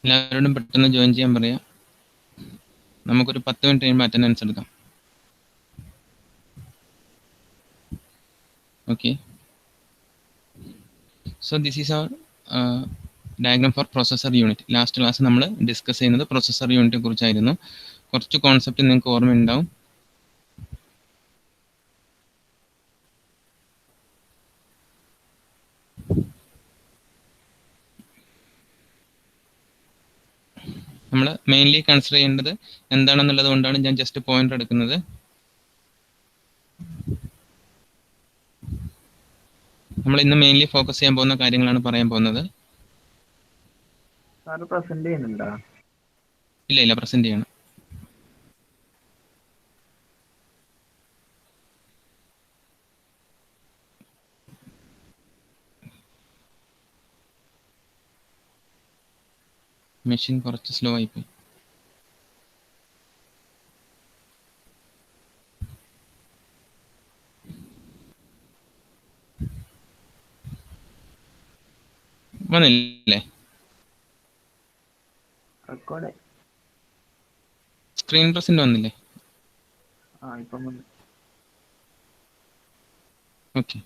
എല്ലാവരോടും പെട്ടെന്ന് ജോയിൻ ചെയ്യാൻ പറയാം. നമുക്കൊരു 10 മിനിറ്റ് കഴിയുമ്പോൾ അറ്റൻഡൻസ് എടുക്കാം. Okay, so this is our diagram for processor unit. Last class നമ്മൾ ഡിസ്കസ് ചെയ്യുന്നത് പ്രോസസർ യൂണിറ്റിനെ കുറിച്ചായിരുന്നു. കുറച്ച് കോൺസെപ്റ്റ് നിങ്ങൾക്ക് ഓർമ്മയുണ്ടാവും. നമ്മൾ മെയിൻലി കൺസിഡർ ചെയ്യേണ്ടത് എന്താണെന്നുള്ളത് കൊണ്ടാണ് ഞാൻ ജസ്റ്റ് പോയിന്റ് എടുക്കുന്നത്. നമ്മൾ ഇന്ന് മെയിൻലി ഫോക്കസ് ചെയ്യാൻ പോകുന്ന കാര്യങ്ങളാണ് പറയാൻ പോകുന്നത്. പ്രസന്റ് ചെയ്യുന്നുണ്ടോ? ഇല്ല, പ്രസന്റ് ചെയ്യണം. മെഷീൻ കുറച്ച് സ്ലോ ആയിപ്പോയി. വന്നില്ലേ? റെക്കോർഡ് സ്ക്രീൻ പ്രസന്റ് വന്നില്ലേ? ഇപ്പം വന്നു. Okay,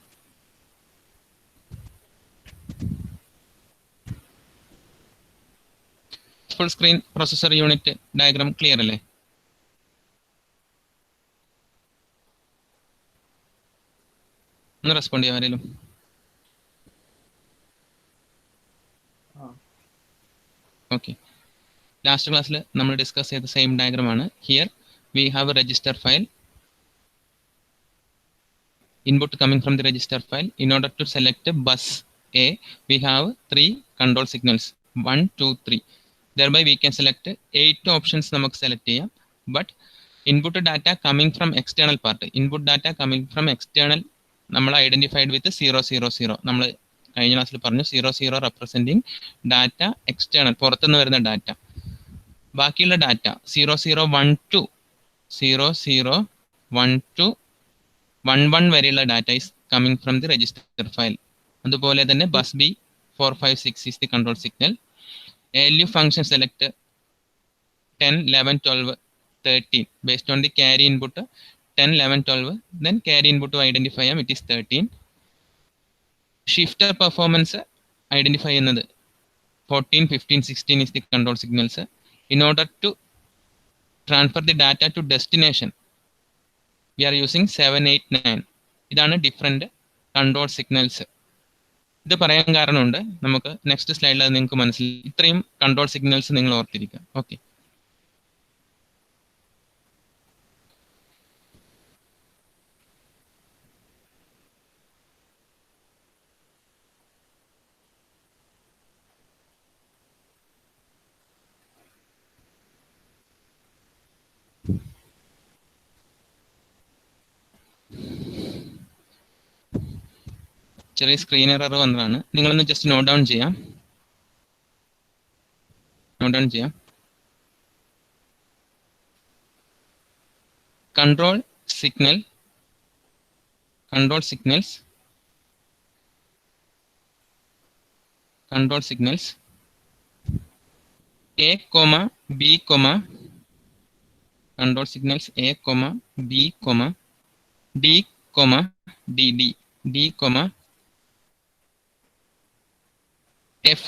full screen processor unit diagram clear അല്ലേ? ഒന്ന് റെസ്പോണ്ട് ചെയ്യാൻ ആരെങ്കിലും? ഓക്കെ, ലാസ്റ്റ് ക്ലാസ്സിൽ നമ്മൾ ഡിസ്കസ് ചെയ്ത സെയിം ഡയഗ്രാം ആണ്. Here we have A register file. Input coming from the register file. In order to select bus A, we have 3 control signals, 1, 2, 3. Thereby we can select 8 options നമുക്ക് select ചെയ്യാം. But input data coming from external part, input data coming from external നമ്മൾ identified വിത്ത് 000. നമ്മൾ കഴിഞ്ഞ ക്ലാസ്സിൽ പറഞ്ഞു 00 representing data external, പുറത്തുനിന്ന് വരുന്ന data. ബാക്കിയുള്ള ഡാറ്റ 0012 11 വരെയുള്ള data is coming from the register file. അതുപോലെ തന്നെ bus B 456 is the control signal. ALU function select 10, 11, 12, 13 based on the carry input 10, 11, 12. Then carry input to identify it is 13. Shifter performance identify ചെയ്യുന്നത് 14, 15, 16 is the control signals. In order to transfer the data to destination, we are using 7, 8, 9. ഇതാണ് different control signals. ഇത് പറയാൻ കാരണമുണ്ട്, നമുക്ക് next സ്ലൈഡിൽ അത് നിങ്ങൾക്ക് മനസ്സിലായി. ഇത്രയും കൺട്രോൾ സിഗ്നൽസ് നിങ്ങൾ ഓർത്തിരിക്കുക. ഓക്കെ, ചെറിയ സ്ക്രീൻ എറർ വന്നതാണ്. നിങ്ങളൊന്ന് ജസ്റ്റ് നോട്ട് ഡൗൺ ചെയ്യാം. Control signals A, B, control signals A, B, D, D, F,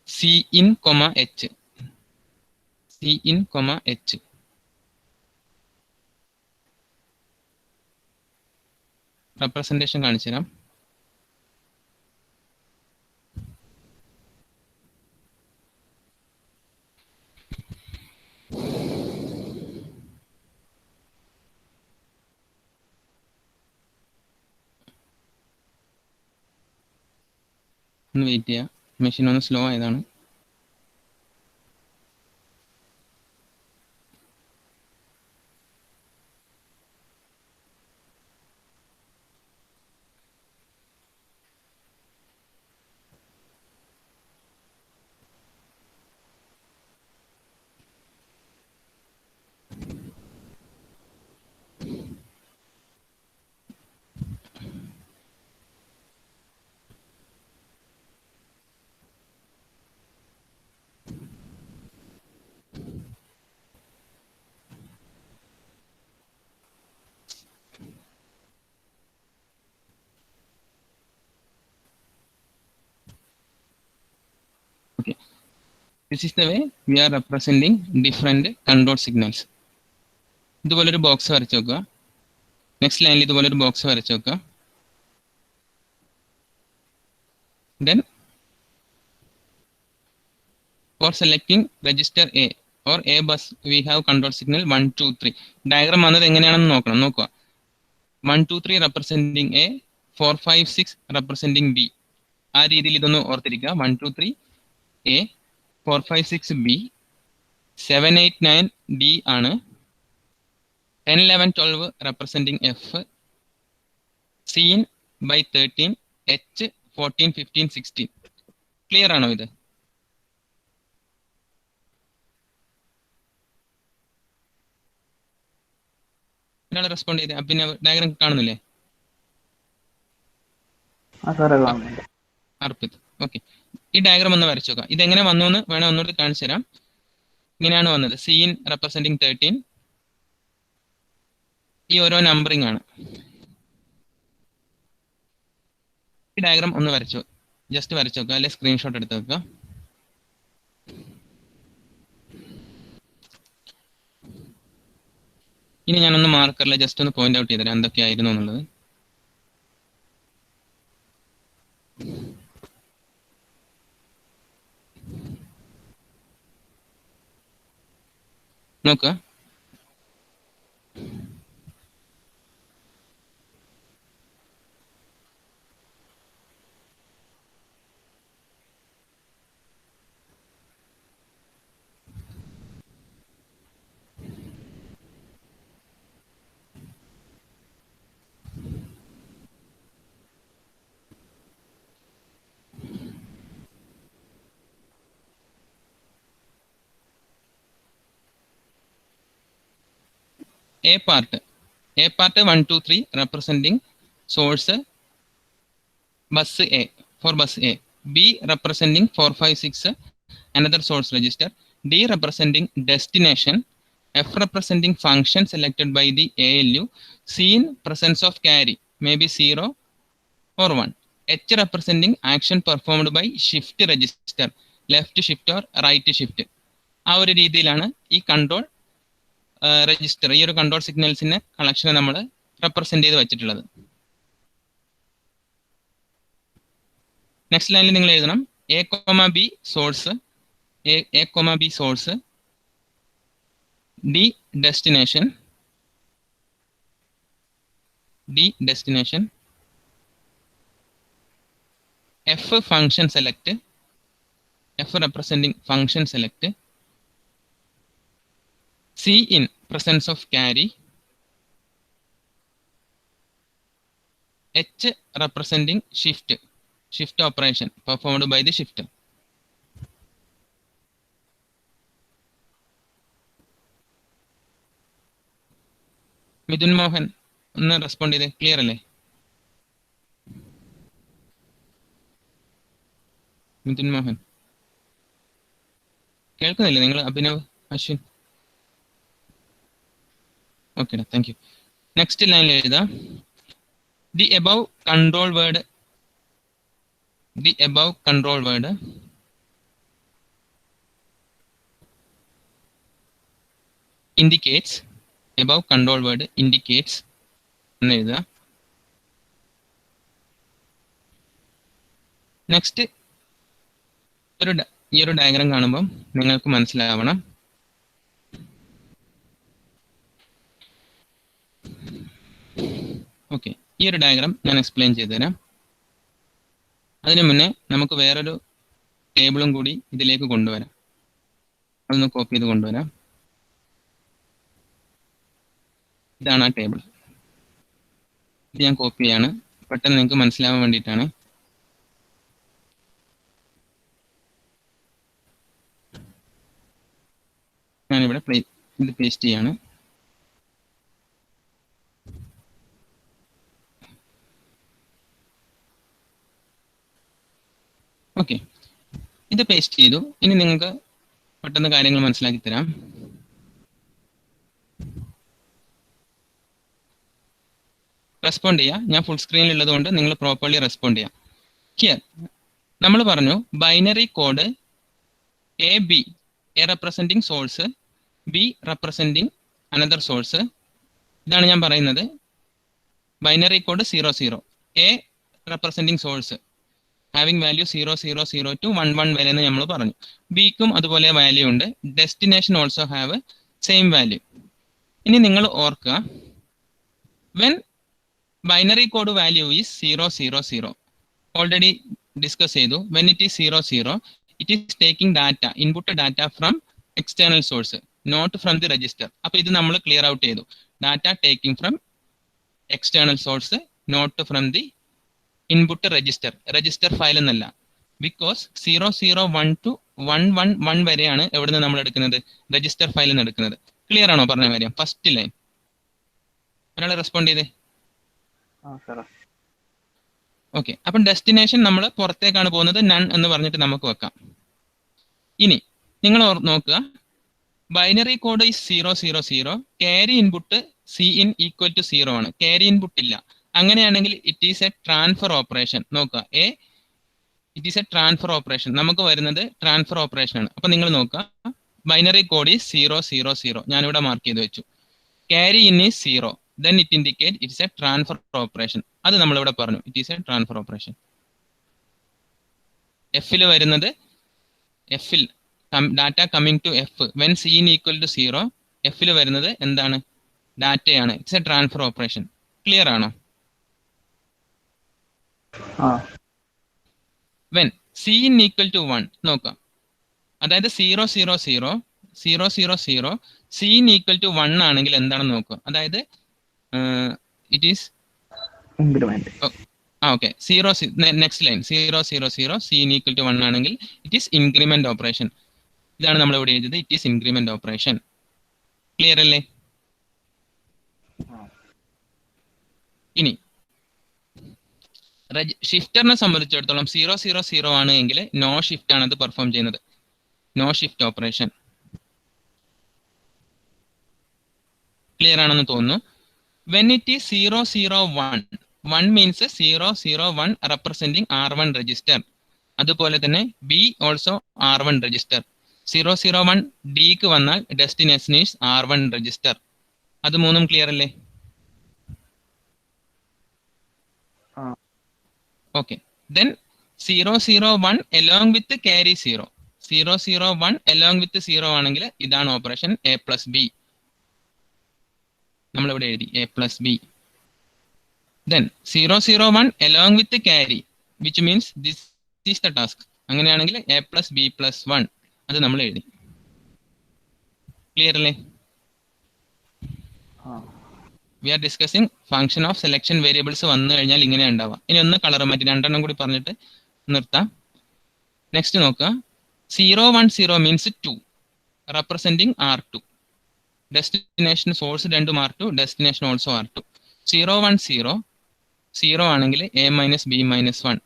C in, H. Representation കാണിച്ചു തരാം. ഒന്ന് വെയിറ്റ് ചെയ്യുക, മെഷീൻ ഒന്ന് സ്ലോ ആയതാണ്. This is the way we are representing different control signals. ഇതുപോലൊരു box വരച്ച് വെക്കുക. നെക്സ്റ്റ് ലൈനിൽ ഇതുപോലൊരു ബോക്സ് വരച്ച് വെക്കുക. Then for selecting register A or A bus we have control signal 1 2 3. Diagram വന്നത് എങ്ങനെയാണെന്ന് നോക്കുക. 1 2 3 റെപ്രസെൻറ്റിംഗ് എ, 4 5 6 റെപ്രസെൻറ്റിംഗ് ബി. ആ രീതിയിൽ ഇതൊന്ന് ഓർത്തിരിക്കുക. 1 2 3 എ, 4 5 6 ബി, 7 8 9 ഡി ആണ്, 10 11 12 representing F, C in by 13 H, 14 15 16. Clear ആണോ ഇത്? ഒരാൾ റെസ്പോണ്ട് ചെയ്ത് അഭിനവ് ഡയഗ്രാം കാണുന്നില്ലേ? അർപ്പിത്, ഓക്കെ. ഈ ഡയഗ്രാം ഒന്ന് വരച്ചു നോക്കാം. ഇതെങ്ങനെ വന്നു എന്ന് വേണം ഒന്നുകൂടി കാണിച്ചു തരാം. ഇങ്ങനെയാണ് വന്നത്. C in representing 13. ഈ ഓരോ നമ്പറിംഗ് ആണ്. ഈ ഡയഗ്രാം ഒന്ന് വരച്ചു, ജസ്റ്റ് വരച്ചു നോക്കുക, അല്ലെങ്കിൽ സ്ക്രീൻഷോട്ട് എടുത്ത് വെക്കുക. ഇനി ഞാനൊന്ന് മാർക്കറിൽ ജസ്റ്റ് ഒന്ന് പോയിന്റ് ഔട്ട് ചെയ്തുതരാം എന്തൊക്കെയായിരുന്നു എന്നുള്ളത്. നോക്കുക. A part 1 2 3 representing source bus A for bus A. B representing 4 5 6 another source register. D representing destination. F representing function selected by the ALU. C in presence of carry, maybe 0 or 1. H representing action performed by shift register, left shift or right shift. ആ ഒരു രീതിയിലാണ് ഈ control register, ഈ ഒരു control സിഗ്നൽസിന്റെ കളക്ഷനെ നമ്മൾ represent ചെയ്ത് വെച്ചിട്ടുള്ളത്. Next ലൈനിൽ നിങ്ങൾ എഴുതണം A comma B source, A comma B source, D destination, D destination, F function select, F representing function select, C in presence of carry, H representing shift operation performed by the shifter. Mithun Mohan ഒന്ന് respond ചെയ്തേ, clear അല്ലേ? മിഥുൻ മോഹൻ കേൾക്കുന്നില്ലേ നിങ്ങൾ? Abhinav, Ashwin, okay, thank you. Next ലൈനിൽ എഴുതാം the above control word indicates, above control word indicates എന്ന് എഴുതാം. Next ഈ ഒരു ഡയഗ്രാം കാണുമ്പോൾ നിങ്ങൾക്ക് മനസ്സിലാവണം ഓക്കെ. ഈ ഒരു ഡയഗ്രാം ഞാൻ എക്സ്പ്ലെയിൻ ചെയ്തു തരാം. അതിനു മുന്നേ നമുക്ക് വേറൊരു ടേബിളും കൂടി ഇതിലേക്ക് കൊണ്ടുവരാം. അതൊന്ന് കോപ്പി ചെയ്ത് കൊണ്ടുവരാം. ഇതാണ് ആ ടേബിൾ. ഇത് ഞാൻ കോപ്പി ചെയ്യാണ്, പെട്ടെന്ന് നിങ്ങൾക്ക് മനസ്സിലാവാൻ വേണ്ടിയിട്ടാണ്. ഞാനിവിടെ ഇത് പേസ്റ്റ് ചെയ്യാണ്. ഓക്കെ, ഇത് പേസ്റ്റ് ചെയ്തു. ഇനി നിങ്ങൾക്ക് പെട്ടെന്ന് കാര്യങ്ങൾ മനസ്സിലാക്കി തരാം. റെസ്പോണ്ട് ചെയ്യുക. ഞാൻ ഫുൾ സ്ക്രീനിൽ ഉള്ളത് കൊണ്ട് നിങ്ങൾ പ്രോപ്പർലി റെസ്പോണ്ട് ചെയ്യാം. ഹിയർ നമ്മൾ പറഞ്ഞു binary code A B, A representing source, B representing another source. ഇതാണ് ഞാൻ പറയുന്നത്. Binary code 00. A representing source having value 0000 to 11 വരെ എന്ന് നമ്മൾ പറഞ്ഞു. ബിക്കും അതുപോലെ വാല്യൂ ഉണ്ട്. Destination also have same value. ഇനി നിങ്ങൾ ഓർക്കുക, when binary code value is 000, already discuss ചെയ്തു. When it is 00, it is taking data, input data from external source, not from the register. അപ്പൊ ഇത് നമ്മൾ ക്ലിയർ ഔട്ട് ചെയ്തു. Data taking from external source, not from the input register file എന്നല്ല. Because 001 to 111 വരെയാണ് എവിടെ നിന്ന് നമ്മൾ എടുക്കുന്നത്? രജിസ്റ്റർ ഫയലിൽ നിന്ന് എടുക്കുന്നത്. ക്ലിയർ ആണോ പറഞ്ഞ കാര്യം? ഫസ്റ്റ് ലൈൻ ഒരാൾ റെസ്പോണ്ട് ചെയ്തേ. ഓക്കെ, അപ്പം ഡെസ്റ്റിനേഷൻ നമ്മൾ പുറത്തേക്കാണ് പോകുന്നത്, നൺ എന്ന് പറഞ്ഞിട്ട് നമുക്ക് വെക്കാം. ഇനി നിങ്ങൾ നോക്കുക, binary code is 000, carry input C in equal to 0 ആണ്. ക്യാരി ഇൻപുട്ട് ഇല്ല. അങ്ങനെയാണെങ്കിൽ it is a transfer operation. നോക്കുക, it is a transfer operation. നമുക്ക് വരുന്നത് ട്രാൻസ്ഫർ ഓപ്പറേഷൻ ആണ്. അപ്പൊ നിങ്ങൾ നോക്കുക, ബൈനറി കോഡ് ഈസ് 000. ഞാനിവിടെ മാർക്ക് ചെയ്ത് വെച്ചു. Carry in is 0, then it indicate it is a transfer operation. അത് നമ്മൾ ഇവിടെ പറഞ്ഞു, it is a transfer operation. F-ൽ വരുന്നത്, F-ൽ data coming to F when C in equal to 0, F-ൽ വരുന്നത് എന്താണ്? ഡാറ്റയാണ്. It's a transfer operation. Clear ആണോ? when C in equal to 1 നോക്കാം, അതായത് 000 C in equal to 1 ആണെങ്കിൽ എന്താണെന്ന് നോക്കുക. അതായത് it is increment. Okay, 0 next line 000 C in equal to 1 ആണെങ്കിൽ it is increment operation. ഇതാണ് നമ്മൾ ഇവിടെ എഴുതിയത്, it is increment operation. Clear അല്ലേ? ഇനി ഷിഫ്റ്ററിനെ സംബന്ധിച്ചിടത്തോളം 000 ആണ് എങ്കിൽ നോ ഷിഫ്റ്റ് ആണ് അത് പെർഫോം ചെയ്യുന്നത്. No shift operation. ക്ലിയർ ആണെന്ന് തോന്നുന്നു. When it is 001, 1 means 001 representing R1 register. അതുപോലെ തന്നെ B also R1 register. 001 D ക്ക് വന്നാൽ destination is R1 register. അത് മൂന്നും ക്ലിയർ അല്ലേ? Okay, then 001 along with carry 0. 001 along with 0 ആണെങ്കിൽ ഇതാണ് ഓപ്പറേഷൻ A plus B. നമ്മളിവിടെ എഴുതി A plus B. Then 001 along with carry, which means this is the task. അങ്ങനെയാണെങ്കിൽ A plus B plus 1 അത് നമ്മൾ എഴുതി. ക്ലിയർ അല്ലേ? We are discussing function of selection variables. വന്നു കഴിഞ്ഞാൽ ഇങ്ങനെ ഉണ്ടാവാം. ഇനി ഒന്ന് കളർ മാറ്റി 2 കൂടി പറഞ്ഞിട്ട് നിർത്താം. നെക്സ്റ്റ് നോക്കുക, 010 means 2 representing R2. Destination source രണ്ടും R2, ഡെസ്റ്റിനേഷൻ ഓൾസോ R2. 010 0 ആണെങ്കിൽ A minus B minus 1.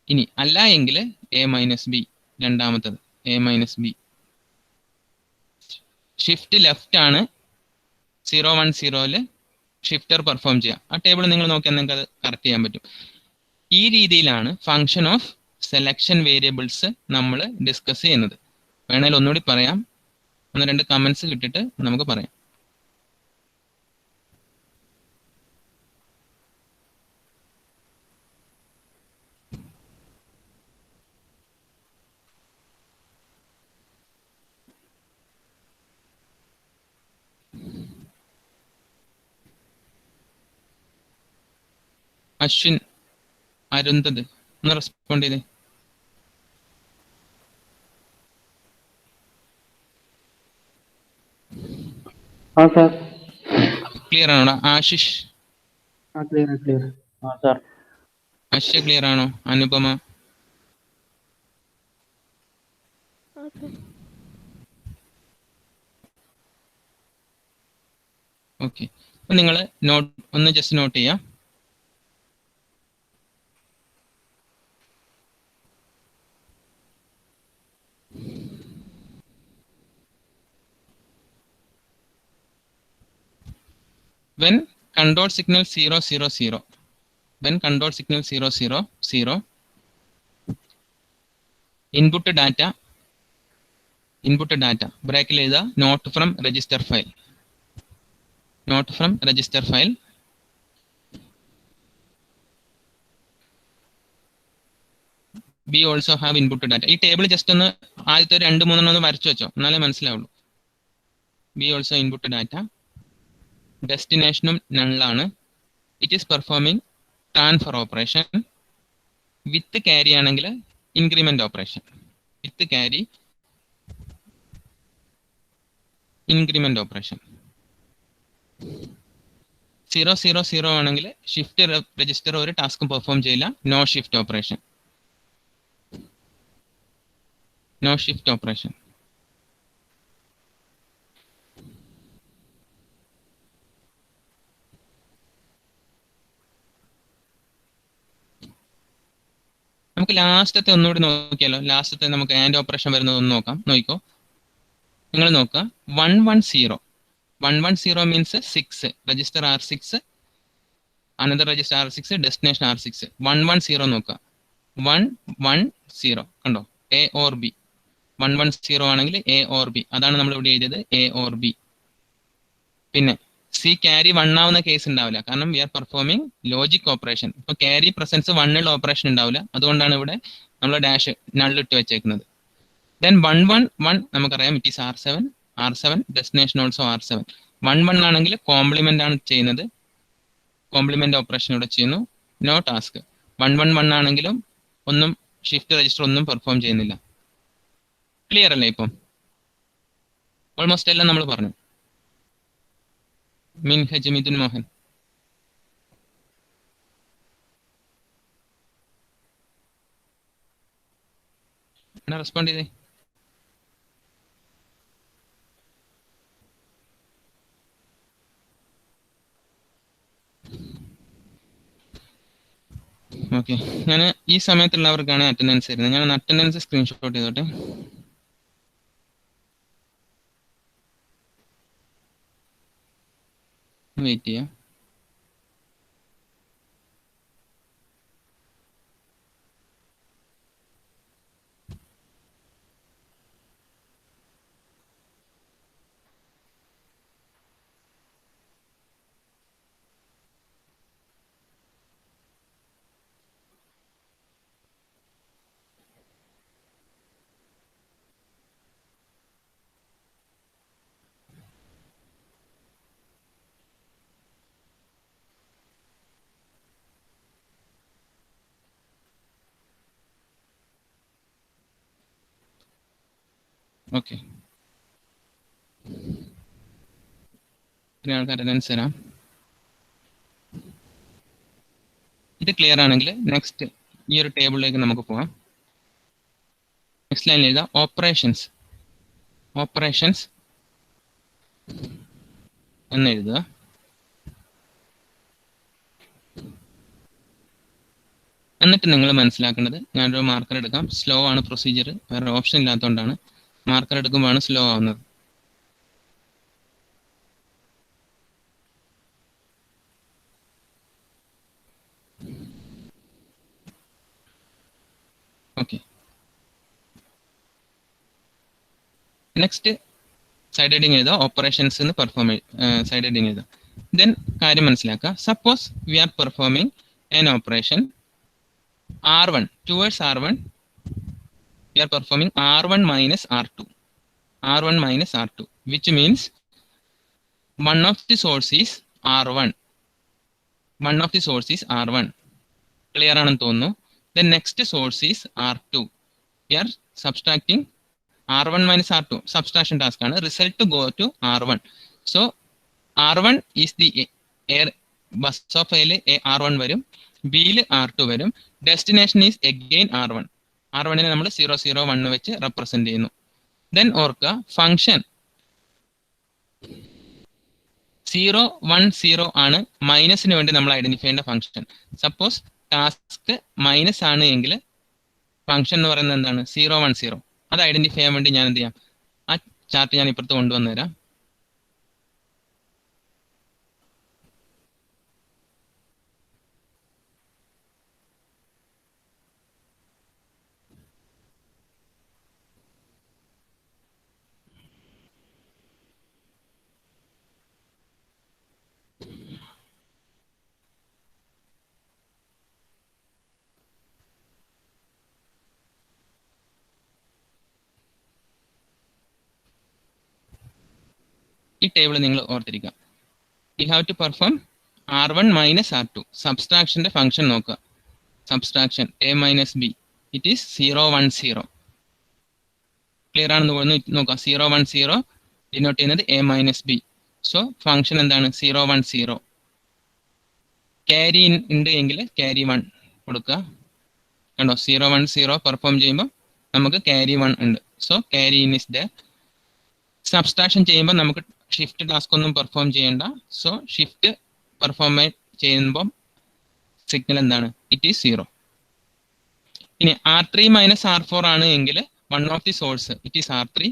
ഇനി അല്ല എങ്കിൽ A minus B, രണ്ടാമത്തത് A minus B. Shift left ആണ് 010 ഷിഫ്റ്റർ പെർഫോം ചെയ്യുക. ആ ടേബിൾ നിങ്ങൾ നോക്കിയാൽ നിങ്ങൾക്ക് അത് കറക്റ്റ് ചെയ്യാൻ പറ്റും. ഈ രീതിയിലാണ് ഫങ്ഷൻ ഓഫ് സെലക്ഷൻ വേരിയബിൾസ് നമ്മൾ ഡിസ്കസ് ചെയ്യുന്നത്. വേണേൽ ഒന്നുകൂടി പറയാം, 1-2 കമന്റ്സ് കിട്ടിട്ട് നമുക്ക് പറയാം. അശ്വിൻ, അരുന്ധത് ഒന്ന് റെസ്പോണ്ട് ചെയ്തേ. ക്ലിയർ ആണോടാ? ആശിഷ് അശ്യ ക്ലിയർ ആണോ? അനുപമ ഓക്കെ. അപ്പൊ നിങ്ങൾ നോട്ട് ഒന്ന് ജസ്റ്റ് നോട്ട് ചെയ്യാം. When control signal 000, when control signal 000, input data input data ബ്രേക്കിൽ എഴുതുക not from register file. Not from register file. B also have input data. ഈ ടേബിൾ ജസ്റ്റ് ഒന്ന് ആദ്യത്തെ 2-3 ഒന്ന് വരച്ചു വെച്ചോ, എന്നാലേ മനസ്സിലാവുള്ളൂ. B also input data. ഡെസ്റ്റിനേഷനും നള്ളാണ്. It is performing transfer operation. With carry ആണെങ്കിൽ increment operation. With carry increment operation. 0-0-0 ആണെങ്കിൽ ഷിഫ്റ്റ് രജിസ്റ്റർ ഒരു ടാസ്കും പെർഫോം ചെയ്യില്ല. No shift operation. No shift operation. നമുക്ക് ലാസ്റ്റത്തെ ഒന്നുകൂടി നോക്കിയാലോ. ലാസ്റ്റത്തെ നമുക്ക് ആൻഡ് ഓപ്പറേഷൻ വരുന്നത് ഒന്ന് നോക്കാം. നോക്കിക്കോ, നിങ്ങൾ നോക്കുക. 110. 110 means 6 register R6, another register R6, destination R6. 110 നോക്കുക. 110 കണ്ടോ, എ ഓർ ബി. 110 ആണെങ്കിൽ എ ഓർ ബി, അതാണ് നമ്മൾ ഇവിടെ എഴുതിയത്, എ ഓർ ബി. പിന്നെ സി ക്യാരി 1 ആവുന്ന കേസ് ഉണ്ടാവില്ല, കാരണം we are performing logic operation. ഇപ്പൊ ക്യാരി പ്രസൻസ് 1 ഓപ്പറേഷൻ ഉണ്ടാവില്ല, അതുകൊണ്ടാണ് ഇവിടെ നമ്മൾ ഡാഷ് നള്ളിട്ട് വെച്ചേക്കുന്നത്. ദെൻ 111 നമുക്കറിയാം it is R7. R7 destination also R7. 11 ആണെങ്കിൽ കോംപ്ലിമെന്റ് ആണ് ചെയ്യുന്നത്, കോംപ്ലിമെന്റ് ഓപ്പറേഷൻ ഇവിടെ ചെയ്യുന്നു. No task. 111 ആണെങ്കിലും ഒന്നും ഷിഫ്റ്റ് രജിസ്റ്റർ ഒന്നും പെർഫോം ചെയ്യുന്നില്ല. ക്ലിയർ അല്ലേ? ഇപ്പം ഓൾമോസ്റ്റ് എല്ലാം നമ്മൾ പറഞ്ഞു. മിൻഹജ് മിഥുൻ മോഹൻ. റെസ്പോണ്ട് ചെയ്തേ. ഓക്കെ, ഞാൻ ഈ സമയത്തുള്ളവർക്കാണ് അറ്റൻഡൻസ് തരുന്നത്. ഞാൻ അറ്റൻഡൻസ് സ്ക്രീൻഷോട്ട് ചെയ്തോട്ടെ. വെയിറ്റ് ചെയ്യാം. ഓക്കെ, ഇത്രയും ആൾക്കാർ അറ്റൻഡൻസ് തരാം. ഇത് ക്ലിയർ ആണെങ്കിൽ നെക്സ്റ്റ് ഈ ഒരു ടേബിളിലേക്ക് നമുക്ക് പോകാം. നെക്സ്റ്റ് ലൈനിൽ എഴുതാം ഓപ്പറേഷൻസ്. ഓപ്പറേഷൻസ് എന്ന് എഴുതുക. എന്നിട്ട് നിങ്ങൾ മനസ്സിലാക്കേണ്ടത്, ഞാനൊരു മാർക്കർ എടുക്കാം. സ്ലോ ആണ് പ്രൊസീജിയർ, വേറെ ഓപ്ഷൻ ഇല്ലാത്തതുകൊണ്ടാണ്. മാർക്കർ എടുക്കുമ്പോഴാണ് സ്ലോ ആവുന്നത്. ഓക്കെ, നെക്സ്റ്റ് സൈഡ് ഹെഡിങ് എഴുതുക. ഓപ്പറേഷൻസ് എന്ന് പെർഫോം സൈഡ് ഹെഡിങ് എഴുതുക. ദെൻ കാര്യം മനസ്സിലാക്കുക. Suppose we are performing an operation R1 towards R1. We are performing R1 minus R2. R1 minus R2, which means one of the source is R1. One of the source is R1. Clear ആണെന്ന് തോന്നുന്നു. The next source is R2. We are subtracting R1 minus R2. Subtraction task ആണ്. Result go to R1. So R1 is the air bus of A R1 വരും, B R2 വരും. Destination is again R1. R1 നെ നമ്മൾ 0-0-1 വെച്ച് represent ചെയ്യുന്നു. Then ഓർക്കുക, function 0-1-0 ആണ് മൈനസിന് വേണ്ടി നമ്മൾ ഐഡന്റിഫൈ ചെയ്യേണ്ട ഫംഗ്ഷൻ. സപ്പോസ് ടാസ്ക് മൈനസ് ആണ് എങ്കിൽ ഫംഗ്ഷൻ എന്ന് പറയുന്നത് എന്താണ്? 0-1-0. അത് ഐഡന്റിഫൈ ചെയ്യാൻ വേണ്ടി ഞാൻ എന്ത് ചെയ്യാം, ആ ചാർട്ട് ഞാൻ ഇപ്പുറത്ത് കൊണ്ടുവന്നു തരാം. ഈ ടേബിൾ നിങ്ങൾ ഓർത്തിരിക്കുക. You have to perform R1 minus R2. സബ്സ്ട്രാക്ഷന്റെ ഫംഗ്ഷൻ നോക്കുക. Subtraction A minus B, it is 0 1 0. Clear ആണെന്ന് തോന്നുന്നു. നോക്കാം, 0 1 0 ഡിനോട്ട് ചെയ്യുന്നത് A minus B. So function എന്താണ്? 0 1 0. ക്യാരി ഉണ്ട് എങ്കിൽ ക്യാരി 1 കൊടുക്കുക. കണ്ടോ, 0 1 0 പെർഫോം ചെയ്യുമ്പോൾ നമുക്ക് ക്യാരി 1 ഉണ്ട്. So carry in is the. Subtraction ചെയ്യുമ്പോൾ നമുക്ക് ഷിഫ്റ്റ് ടാസ്ക് ഒന്നും പെർഫോം ചെയ്യേണ്ട. സോ ഷിഫ്റ്റ് പെർഫോം ചെയ്യുമ്പോൾ സിഗ്നൽ എന്താണ്? It is 0. ഇനി R3 മൈനസ് R4 ആണ് എങ്കിൽ one of the source it is R3,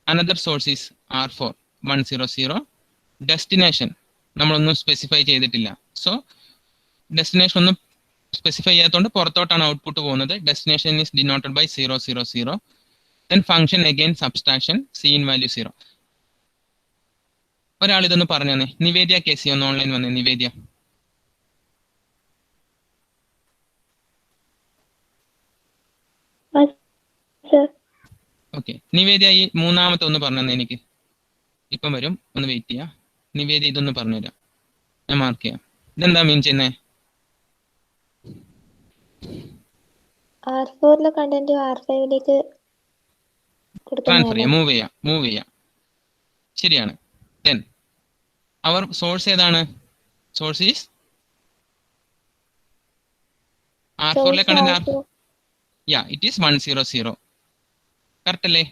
another source is R4 1 0 0. Destination നമ്മളൊന്നും സ്പെസിഫൈ ചെയ്തിട്ടില്ല. സോ ഡെസ്റ്റിനേഷൻ ഒന്നും സ്പെസിഫൈ ചെയ്യാത്തതുകൊണ്ട് പുറത്തോട്ടാണ് ഔട്ട്പുട്ട് പോകുന്നത്. Destination is denoted by 0 0 0. Then function again subtraction, C in value 0. ഒരാൾ ഇതൊന്ന് പറഞ്ഞു തന്നെ. നിവേദ്യ KC ഒന്ന് ഓൺലൈൻ വന്നേ. നിവേദ്യ. ഓക്കെ, നിവേദ്യ ഈ മൂന്നാമത്തെ ഒന്ന് പറഞ്ഞു തന്നെ എനിക്ക്. ഇപ്പം വരും, ഒന്ന് വെയിറ്റ് ചെയ്യാം. നിവേദ്യ ഇതൊന്ന് പറഞ്ഞുതരാം, ഞാൻ മാർക്ക് ചെയ്യാം. ഇതെന്താ മീൻ ചെയ്യുന്നേ? R4 കണ്ടന്റ് R5 ട്രാൻസ്ഫർ ചെയ്യാം, മൂവ് ചെയ്യാം. ശരിയാണ്. ദെൻ അവർ സോഴ്സ് ഏതാണ്? Source is R4 content yeah it is 1 0 0. Correct അല്ലേ?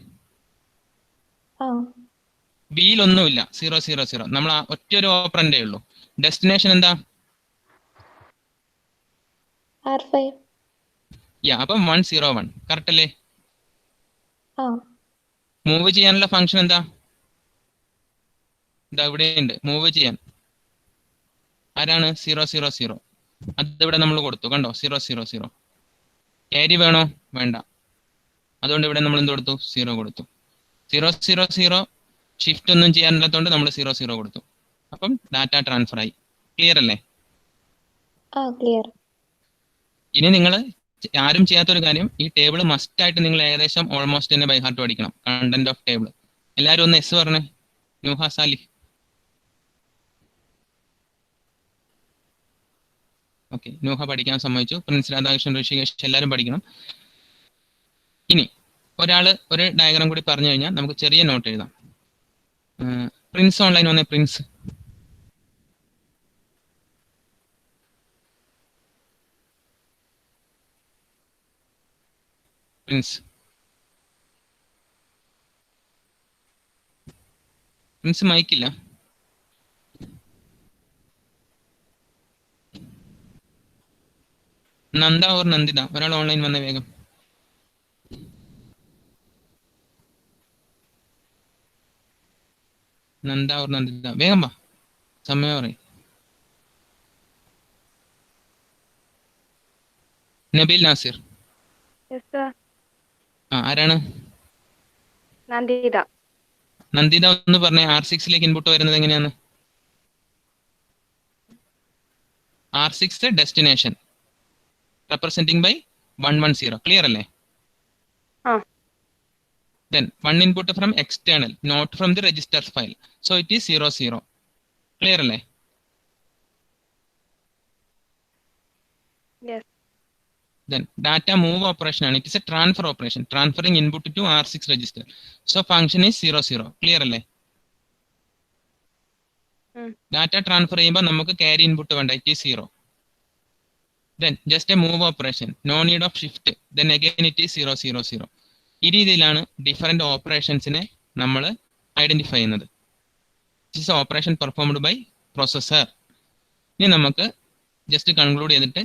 ബിയിലൊന്നുമില്ല, 0 0 0. നമ്മൾ ഒറ്റ ഒരു ഓപ്പറൻഡേ ഉള്ളൂ. ഡെസ്റ്റിനേഷൻ എന്താ? R5. യാ, അപ്പം 1 0 1. കറക്റ്റ് അല്ലേ? മൂവ് ചെയ്യാനുള്ള ഫംഗ്ഷൻ എന്താ? ഇതാ ഇവിടെ ഉണ്ട്, മൂവ് ചെയ്യാൻ. ആരാണ്? 0 0 0. അതിവിടെ നമ്മൾ കൊടുത്തു, കണ്ടോ? 0 0 0. ക്യാരി വേണോ? വേണ്ട. അതുകൊണ്ട് ഇവിടെ നമ്മൾ എന്ത് കൊടുത്തു? 0 കൊടുത്തു. 0 0 0 ഷിഫ്റ്റ് ഒന്നും ചെയ്യാനില്ലാത്തതുകൊണ്ട് നമ്മൾ 0 0 കൊടുത്തു. അപ്പം ഡാറ്റ ട്രാൻസ്ഫർ ആയി. ക്ലിയർ അല്ലേ? ക്ലിയർ. ഇനി നിങ്ങൾ ആരും ചെയ്യാത്തൊരു കാര്യം, ഈ ടേബിൾ മസ്റ്റ് ആയിട്ട് നിങ്ങൾ ഏകദേശം ഓൾമോസ്റ്റ് തന്നെ ബൈ ഹാർട്ട് പഠിക്കണം. Content of table. എല്ലാവരും ഒന്ന് എസ് പറഞ്ഞേ. നൂഹ സാലിഹ്. ഓക്കെ, നൂഹ പഠിക്കാൻ സമ്മതിച്ചു. പ്രിൻസ് രാധാകൃഷ്ണൻ, ഋഷികേഷ്, എല്ലാവരും പഠിക്കണം. ഇനി ഒരാൾ ഒരു ഡയഗ്രാം കൂടി പറഞ്ഞു കഴിഞ്ഞാൽ നമുക്ക് ചെറിയ നോട്ട് എഴുതാം. പ്രിൻസ് ഓൺലൈൻ വന്നേ. പ്രിൻസ്. പ്രിൻസ് മൈക്കില്ല. നന്ദ ഓർ നന്ദിത, ഒരാൾ ഓൺലൈൻ വന്നേ വേഗം. നന്ദ ഓർ നന്ദിത, വേഗം വാ, സമയം പറയും. നബീൽ നാസിർ. ആരാണ്? നന്ദിത ഒന്ന് പറഞ്ഞേ. R6 ഇൻപുട്ട് വരുന്നത് എങ്ങനെയാണ്? R6 destination representing by 1 1 0. Clear അല്ലേ? Then one input from external, not from the register file. So it is 0 0. Clear അല്ലേ? Yes. Then data move operation ആണ്. It is a transfer operation, transferring input to R6 register. So function is 0 0. Clear അല്ലേ? Data transfer ചെയ്യുമ്പോൾ നമുക്ക് carry input വേണ്ട. It is 0. Then just a move operation, no need of shift. Then again it is 0 0 0. ഈ രീതിയിലാണ് different ഓപ്പറേഷൻസിനെ നമ്മൾ identify ചെയ്യുന്നത്. This operation performed by processor. ഇനി നമുക്ക് ജസ്റ്റ് കൺക്ലൂഡ് ചെയ്തിട്ട്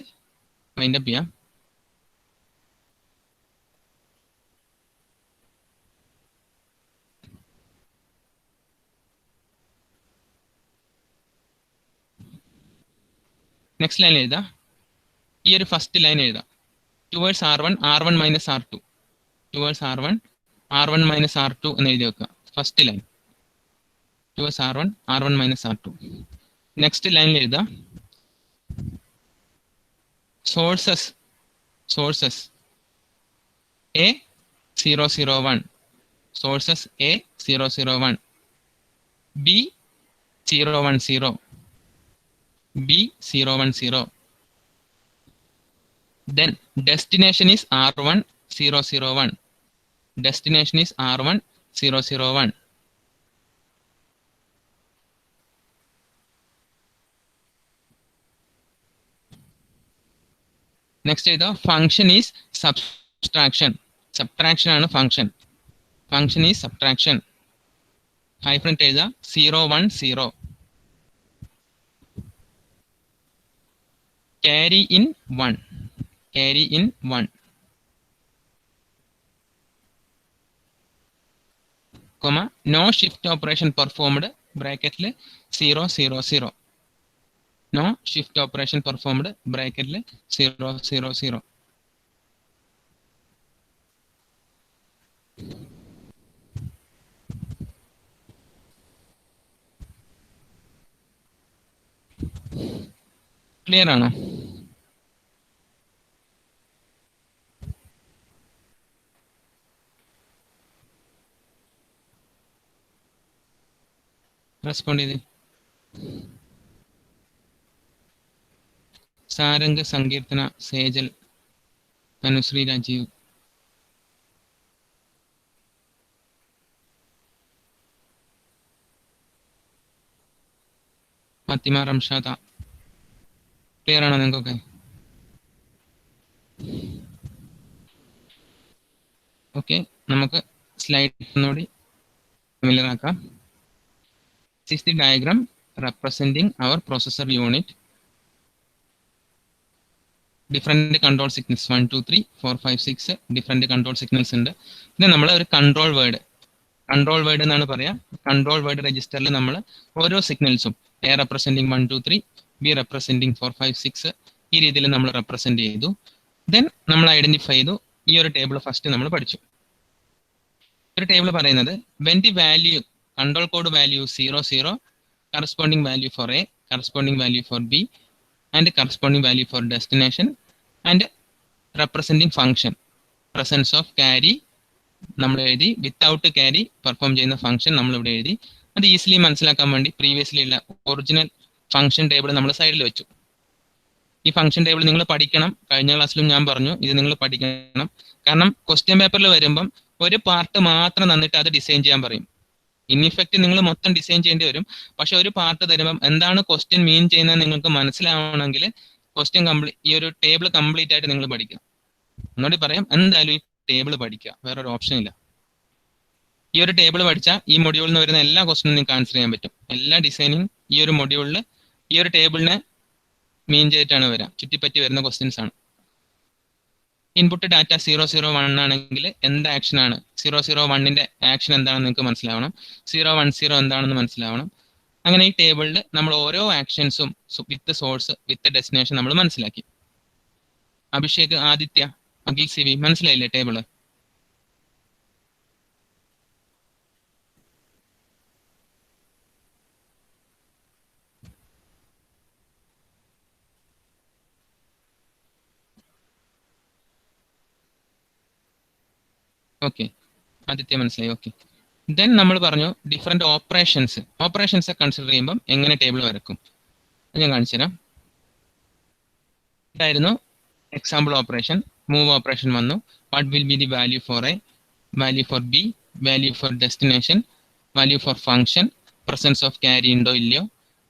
വൈൻഡ് അപ്പ് ചെയ്യാം. നെക്സ്റ്റ് ലൈൻ എഴുതാം. ഈ ഒരു ഫസ്റ്റ് ലൈൻ എഴുതാം. Towards R1 minus R2. Towards R1 minus R2 എന്ന് എഴുതി വെക്കുക. First line towards R1 minus R2. Next ലൈനിൽ എഴുതാം sources A 0 0 1. Sources A 0 0 1. B010, B010. Then destination is R1001. Destination is R1001. Next is the function is subtraction. Subtraction ആണ് function. Function is subtraction. Hyphen എഴുതുക 010. Carry in 1. Carry in 1. Comma, no shift operation performed, bracket 000. No shift operation performed, bracket 000. Clear ആണോ? Respond ചെയ്ത്. സാരംഗ്, സങ്കീർത്തന, Sejal, Anusree, Rajeev. Fathima, റംഷാദ. Clear ആണോ നിങ്ങൾക്കൊക്കെ? Okay, നമുക്ക് slide ഒന്നുകൂടി familiar ആക്കാം. This is the diagram representing our processor unit. Different control signals 1, 2, 3, 4, 5, 6 different control signals ഉണ്ട്. പിന്നെ നമ്മൾ ഒരു കൺട്രോൾ വേർഡ് എന്നാണ് പറയാ. കൺട്രോൾ വേർഡ് രജിസ്റ്ററിൽ നമ്മൾ ഓരോ സിഗ്നൽസും എ റെപ്രസെന്റിങ് 1, 2, 3, ബി റെപ്രസെന്റിങ് 4, 5, 6 ഈ രീതിയിൽ നമ്മൾ റെപ്രസെന്റ് ചെയ്തു. ദെൻ നമ്മൾ ഐഡന്റിഫൈ ചെയ്തു. ഈ ഒരു ടേബിൾ ഫസ്റ്റ് നമ്മൾ പഠിച്ചു. ഒരു ടേബിൾ പറയുന്നത് when the value control code value 00, corresponding value for A, corresponding value for B, and corresponding value for destination, and representing function presence of carry നമ്മൾ എഴുതി. വിത്തൗട്ട് ക്യാരി പെർഫോം ചെയ്യുന്ന function നമ്മൾ ഇവിടെ എഴുതി. അത് ഈസിലി മനസ്സിലാക്കാൻ വേണ്ടി പ്രീവിയസ്ലി ഉള്ള ഒറിജിനൽ ഫംഗ്ഷൻ ടേബിൾ നമ്മൾ സൈഡിൽ വെച്ചു. ഈ ഫംഗ്ഷൻ ടേബിൾ നിങ്ങൾ പഠിക്കണം. കഴിഞ്ഞ ക്ലാസ്സിലും ഞാൻ പറഞ്ഞു ഇത് നിങ്ങൾ പഠിക്കണം. കാരണം ക്വസ്റ്റ്യൻ പേപ്പറിൽ വരുമ്പം ഒരു പാർട്ട് മാത്രം തന്നിട്ട് അത് ഡിസൈൻ ചെയ്യാൻ പറയും. ഇൻ ഇഫക്റ്റ് നിങ്ങൾ മൊത്തം ഡിസൈൻ ചെയ്യേണ്ടി വരും. പക്ഷെ ഒരു പാർട്ട് തരുമ്പം എന്താണ് ക്വസ്റ്റ്യൻ മീൻ ചെയ്യുന്നത് നിങ്ങൾക്ക് മനസ്സിലാവണമെങ്കിൽ ക്വസ്റ്റ്യൻ ഈ ഒരു ടേബിൾ കംപ്ലീറ്റ് ആയിട്ട് നിങ്ങൾ പഠിക്കണം. ഒന്നുകൂടി പറയാം, എന്തായാലും ഈ ടേബിൾ പഠിക്കുക, വേറൊരു ഓപ്ഷൻ ഇല്ല. ഈ ഒരു ടേബിൾ പഠിച്ചാൽ ഈ മൊഡ്യൂളിൽ നിന്ന് വരുന്ന എല്ലാ ക്വസ്റ്റ്യനും നിങ്ങൾക്ക് ആൻസർ ചെയ്യാൻ പറ്റും. എല്ലാ ഡിസൈനിങ് ഈ ഒരു മൊഡ്യൂളിൽ ഈ ഒരു ടേബിളിനെ മീൻ ചെയ്തിട്ടാണ് വരിക, ചുറ്റിപ്പറ്റി വരുന്ന ക്വസ്റ്റ്യൻസ് ആണ്. ഇൻപുട്ട് ഡാറ്റ 001 ആണെങ്കിൽ എന്ത് ആക്ഷൻ ആണ്, 001ന്റെ ആക്ഷൻ എന്താണെന്ന് നിങ്ങൾക്ക് മനസ്സിലാവണം. 010 എന്താണെന്ന് മനസ്സിലാവണം. അങ്ങനെ ഈ ടേബിളിൽ നമ്മൾ ഓരോ ആക്ഷൻസും വിത്ത് സോഴ്സ് വിത്ത് ഡെസ്റ്റിനേഷൻ നമ്മൾ മനസ്സിലാക്കി. അഭിഷേക്, ആദിത്യ, അഖിൽ, സിവി മനസ്സിലായില്ലേ ടേബിള്? ഓക്കെ, ആദിത്യ മനസ്സിലായി. ഓക്കെ, ദെൻ നമ്മൾ പറഞ്ഞു ഡിഫറെന്റ് ഓപ്പറേഷൻസ് കൺസിഡർ ചെയ്യുമ്പം എങ്ങനെ ടേബിൾ വരക്കും ഞാൻ കാണിച്ചു തരാം. ഇതായിരുന്നു എക്സാമ്പിൾ ഓപ്പറേഷൻ. മൂവ് ഓപ്പറേഷൻ വന്നു. What will be the value for A, value for B, value for destination, value for function, presence of carry ഉണ്ടോ ഇല്ലയോ,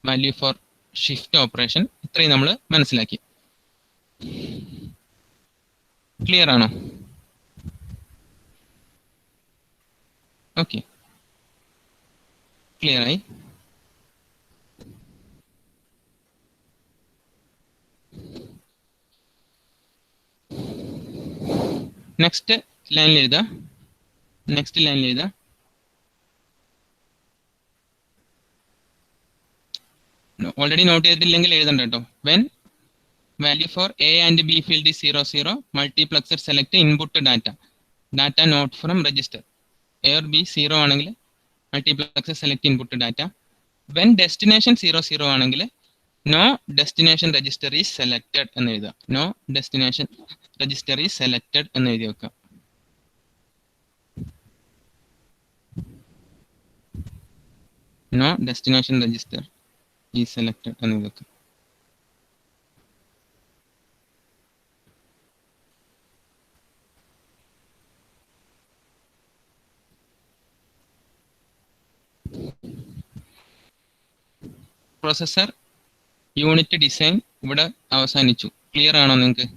വാല്യൂ ഫോർ ഷിഫ്റ്റ് ഓപ്പറേഷൻ. ഇത്രയും നമ്മൾ മനസ്സിലാക്കി. ക്ലിയർ ആണോ? ഓക്കെ, ക്ലിയർ ആയി. നെക്സ്റ്റ് ലൈനിൽ എഴുതാം. ഓൾറെഡി നോട്ട് ചെയ്തിട്ടില്ലെങ്കിൽ എഴുതണ്ട കേട്ടോ. When value for A and B field 00, multiplexer select input data not from register. A or B 0 ആണെങ്കിൽ multiplexer select input data. When destination 00 ആണെങ്കിൽ no destination register is selected എന്ന് എഴുതുക. No destination register is selected എന്ന് എഴുതി വെക്കുക. No destination register ഈ selected എന്ന് വെക്കുക. പ്രോസസർ യൂണിറ്റ് ഡിസൈൻ ഇവിടെ അവസാനിച്ചു. ക്ലിയർ ആണോ നിങ്ങൾക്ക്?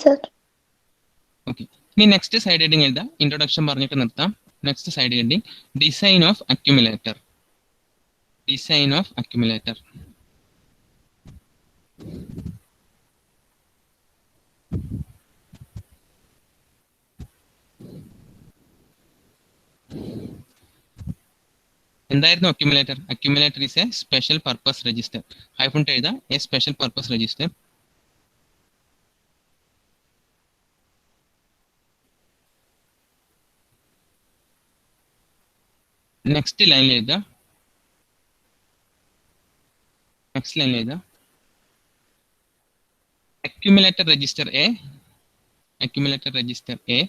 സർ. ഓക്കെ, ഇനി നെക്സ്റ്റ് സൈഡ് ഹെഡിങ് എഴുതാം. ഇൻട്രൊഡക്ഷൻ പറഞ്ഞിട്ട് നിർത്താം. Next side heading design of accumulator. Design of accumulator. എന്തായിരുന്നു accumulator? Accumulator is a special purpose register. Hyphen എഴുതാം, a special purpose register. Next ലൈനിൽ എഴുതാം. നെക്സ്റ്റ് ലൈനിൽ എഴുതാം accumulator register A, accumulator register A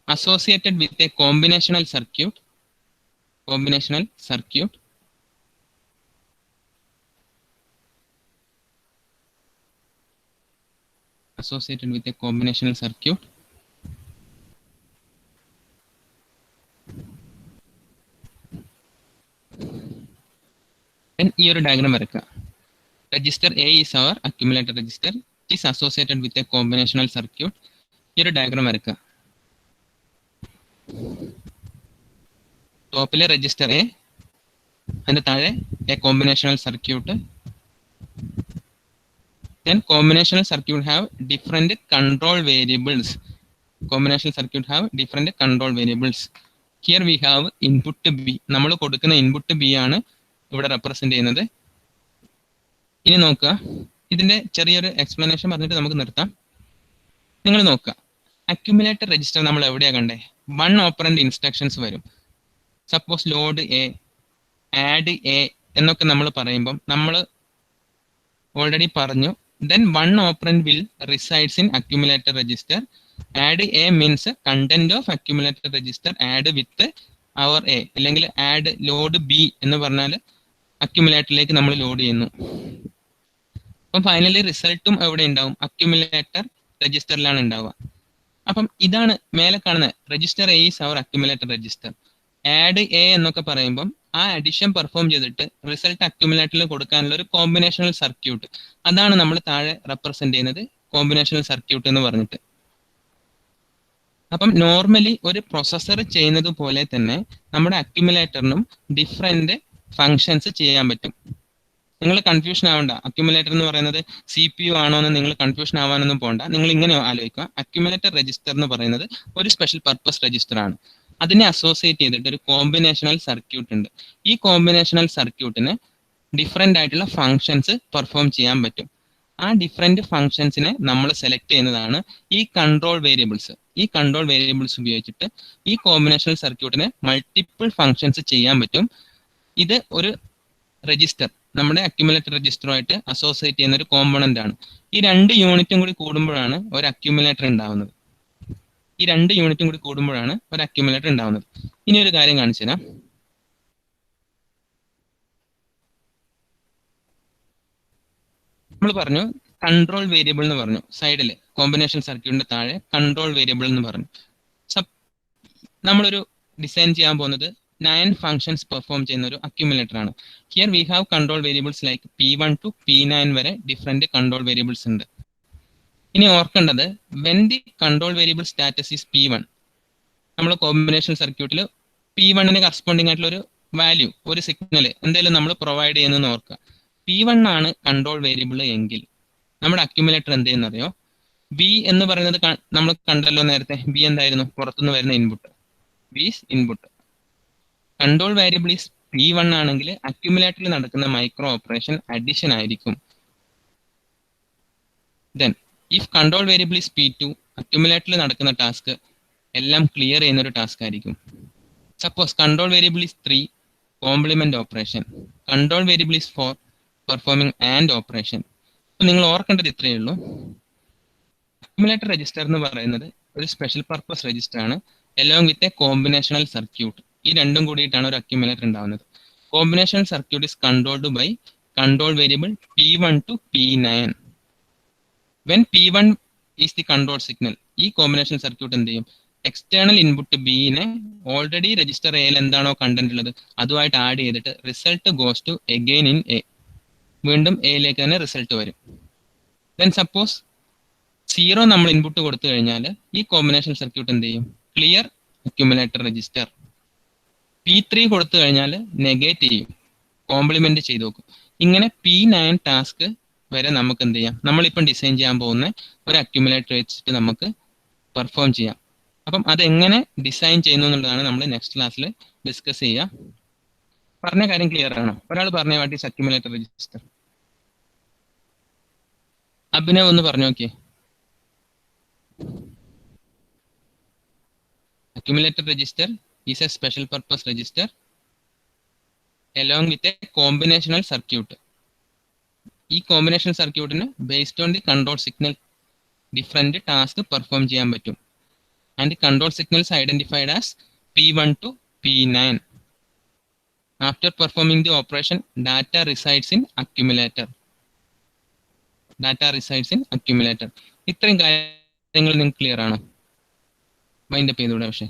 associated with a combinational circuit, associated with a combinational circuit then ഈ ഒരു diagram വരയ്ക്കുക. Register A is our accumulator register. It is associated with a combinational circuit. ഈ ഒരു diagram വരയ്ക്കുക. ടോപ്പിലെ register A, അതിന്റെ താഴെ A combinational circuit. Then combinational circuit have different control variables. Combinational circuit have different control variables. Here we have input B. നമ്മൾ കൊടുക്കുന്ന input B ആണ് ഇവിടെ represent ചെയ്യുന്നത്. ഇനി നോക്കുക, ഇതിന്റെ ചെറിയൊരു എക്സ്പ്ലനേഷൻ പറഞ്ഞിട്ട് നമുക്ക് നിർത്താം. നിങ്ങൾ നോക്കുക, അക്യുമുലേറ്റർ രജിസ്റ്റർ നമ്മൾ എവിടെയാ കണ്ടേ? വൺ ഓപ്പറന്റ് ഇൻസ്ട്രക്ഷൻസ് വരും. Suppose load A, add A എന്നൊക്കെ നമ്മൾ പറയുമ്പം നമ്മൾ ഓൾറെഡി പറഞ്ഞു. Then one operand will resides in accumulator register. Add A means content of accumulator register add with our A, അല്ലെങ്കിൽ ആഡ് ലോഡ് ബി എന്ന് പറഞ്ഞാൽ അക്യുമുലേറ്ററിലേക്ക് നമ്മൾ ലോഡ് ചെയ്യുന്നു. അപ്പം ഫൈനലി റിസൾട്ടും എവിടെ ഉണ്ടാവും? അക്യുമുലേറ്റർ രജിസ്റ്ററിലാണ് ഉണ്ടാവുക. അപ്പം ഇതാണ് മേലെ കാണുന്നത്. Register A is our accumulator register. Add A എന്നൊക്കെ പറയുമ്പം ആ അഡിഷൻ പെർഫോം ചെയ്തിട്ട് റിസൾട്ട് അക്യുമുലേറ്ററിൽ കൊടുക്കാനുള്ള ഒരു കോമ്പിനേഷണൽ സർക്യൂട്ട്, അതാണ് നമ്മൾ താഴെ റെപ്രസെന്റ് ചെയ്യുന്നത് കോമ്പിനേഷണൽ സർക്യൂട്ട് എന്ന് പറഞ്ഞിട്ട്. അപ്പം നോർമലി ഒരു പ്രൊസസ്സർ ചെയ്യുന്നത് പോലെ തന്നെ നമ്മുടെ അക്യുമുലേറ്ററിനും ഡിഫറെന്റ് ഫങ്ഷൻസ് ചെയ്യാൻ പറ്റും. നിങ്ങൾ കൺഫ്യൂഷൻ ആവണ്ട. അക്യുമുലേറ്റർ എന്ന് പറയുന്നത് CPU ആണോ എന്ന് നിങ്ങൾ കൺഫ്യൂഷൻ ആവാനൊന്നും പോകണ്ട. നിങ്ങൾ ഇങ്ങനെ ആലോചിക്കുക, അക്യുമുലേറ്റർ രജിസ്റ്റർ എന്ന് പറയുന്നത് ഒരു സ്പെഷ്യൽ പർപ്പസ് രജിസ്റ്റർ ആണ്. അതിനെ അസോസിയേറ്റ് ചെയ്തിട്ട് ഒരു കോമ്പിനേഷണൽ സർക്യൂട്ട് ഉണ്ട്. ഈ കോമ്പിനേഷണൽ സർക്യൂട്ടിന് ഡിഫറെന്റ് ആയിട്ടുള്ള ഫങ്ഷൻസ് പെർഫോം ചെയ്യാൻ പറ്റും. ആ ഡിഫറെന്റ് ഫങ്ഷൻസിനെ നമ്മൾ സെലക്ട് ചെയ്യുന്നതാണ് ഈ കൺട്രോൾ വേരിയബിൾസ്. ഈ കൺട്രോൾ വേരിയബിൾസ് ഉപയോഗിച്ചിട്ട് ഈ കോമ്പിനേഷണൽ സർക്യൂട്ടിന് മൾട്ടിപ്പിൾ ഫങ്ഷൻസ് ചെയ്യാൻ പറ്റും. ഇത് ഒരു രജിസ്റ്റർ, നമ്മുടെ അക്യുമുലേറ്റർ രജിസ്റ്ററുമായിട്ട് അസോസിയേറ്റ് ചെയ്യുന്ന ഒരു കോമ്പണന്റ് ആണ്. ഈ രണ്ട് യൂണിറ്റും കൂടി കൂടുമ്പോഴാണ് ഒരു അക്യുമുലേറ്റർ ഉണ്ടാവുന്നത്. ഇനി ഒരു കാര്യം കാണിച്ചു തരാം. നമ്മൾ പറഞ്ഞു കൺട്രോൾ വേരിയബിൾ എന്ന് പറഞ്ഞു. സൈഡിൽ കോമ്പിനേഷൻ സർക്യൂട്ടിന്റെ താഴെ കൺട്രോൾ വേരിയബിൾ എന്ന് പറഞ്ഞു. നമ്മളൊരു ഡിസൈൻ ചെയ്യാൻ പോകുന്നത് 9 ഫങ്ഷൻസ് പെർഫോം ചെയ്യുന്ന ഒരു അക്യുമുലേറ്റർ ആണ്. Here we have control variables like P1 to P9 വരെ ഡിഫറെന്റ് കൺട്രോൾ വേരിയബിൾസ് ഉണ്ട്. ഇനി ഓർക്കേണ്ടത്, when the control variable status is P1, നമ്മൾ കോമ്പിനേഷൻ സർക്യൂട്ടിൽ P1ന് കറസ്പോണ്ടിങ് ആയിട്ടുള്ള ഒരു വാല്യൂ, ഒരു സിഗ്നൽ എന്തായാലും നമ്മൾ പ്രൊവൈഡ് ചെയ്യുന്നതെന്ന് ഓർക്കുക. P1 ആണ് കൺട്രോൾ വേരിയബിൾ എങ്കിൽ നമ്മുടെ അക്യുമുലേറ്റർ എന്ത് ചെയ്യുന്നറിയോ? B എന്ന് പറയുന്നത് നമ്മൾ കണ്ടല്ലോ നേരത്തെ. B എന്തായിരുന്നു? പുറത്തുനിന്ന് വരുന്ന input. B is input. Control variable is P1 ആണെങ്കിൽ അക്യുമുലേറ്ററിൽ നടക്കുന്ന മൈക്രോ ഓപ്പറേഷൻ അഡിഷൻ ആയിരിക്കും. Then if control variable is P2, അക്യുമുലേറ്ററിൽ നടക്കുന്ന ടാസ്ക് എല്ലാം ക്ലിയർ ചെയ്യുന്ന ഒരു ടാസ്ക് ആയിരിക്കും. Suppose control variable is 3, complement operation. Control variable is 4, performing and operation. നിങ്ങൾ ഓർക്കേണ്ടത് ഇത്രയേ ഉള്ളൂ. അക്യുമുലേറ്റർ രജിസ്റ്റർ എന്ന് പറയുന്നത് ഒരു സ്പെഷ്യൽ പർപ്പസ് രജിസ്റ്റർ ആണ് along with a combinational circuit. ഈ രണ്ടും കൂടിയിട്ടാണ് ഒരു അക്യുമുലേറ്റർ ഉണ്ടാവുന്നത്. Combinational circuit is controlled by control variable P1 to P9. When P1 is the control signal, ഈ കോമ്പിനേഷൻ സർക്യൂട്ട് എന്ത് ചെയ്യും? എക്സ്റ്റേണൽ ഇൻപുട്ട് ബിനെ ഓൾറെഡി രജിസ്റ്റർ എയിൽ എന്താണോ കണ്ടന്റ് ഉള്ളത് അതുമായിട്ട് ആഡ് ചെയ്തിട്ട് result goes to again in A, വീണ്ടും എയിലേക്ക് തന്നെ റിസൾട്ട് വരും. ദെൻ സപ്പോസ് 0 നമ്മൾ ഇൻപുട്ട് കൊടുത്തു കഴിഞ്ഞാൽ ഈ കോമ്പിനേഷൻ സർക്യൂട്ട് എന്ത് ചെയ്യും? Clear accumulator register. P3 കൊടുത്തു കഴിഞ്ഞാൽ നെഗേറ്റ് ചെയ്യും, കോംപ്ലിമെന്റ് ചെയ്ത് നോക്കും. ഇങ്ങനെ P9 ടാസ്ക് വരെ നമുക്ക് എന്ത് ചെയ്യാം? നമ്മളിപ്പം ഡിസൈൻ ചെയ്യാൻ പോകുന്ന ഒരു അക്യുമുലേറ്റർ വെച്ചിട്ട് നമുക്ക് പെർഫോം ചെയ്യാം. അപ്പം അതെങ്ങനെ ഡിസൈൻ ചെയ്യുന്നു എന്നുള്ളതാണ് നമ്മൾ നെക്സ്റ്റ് ക്ലാസ്സിൽ ഡിസ്കസ് ചെയ്യുക. പറഞ്ഞ കാര്യം ക്ലിയർ ആണോ? ഒരാൾ പറഞ്ഞ what is accumulator register? Abhinav ഒന്ന് പറഞ്ഞു നോക്കിയേ. Accumulator register is a special purpose register along with a combinational circuit. ഈ കോമ്പിനേഷൻ സർക്യൂട്ടിന് based on the control signal different task perform ചെയ്യാൻ പറ്റും. And control signals identified as P1 to P9. After performing the operation data resides in accumulator. ഇത്രയും കാര്യങ്ങൾ നിങ്ങൾക്ക് clear ആണോ? Mind up ചെയ്തുകൂടെ? പക്ഷേ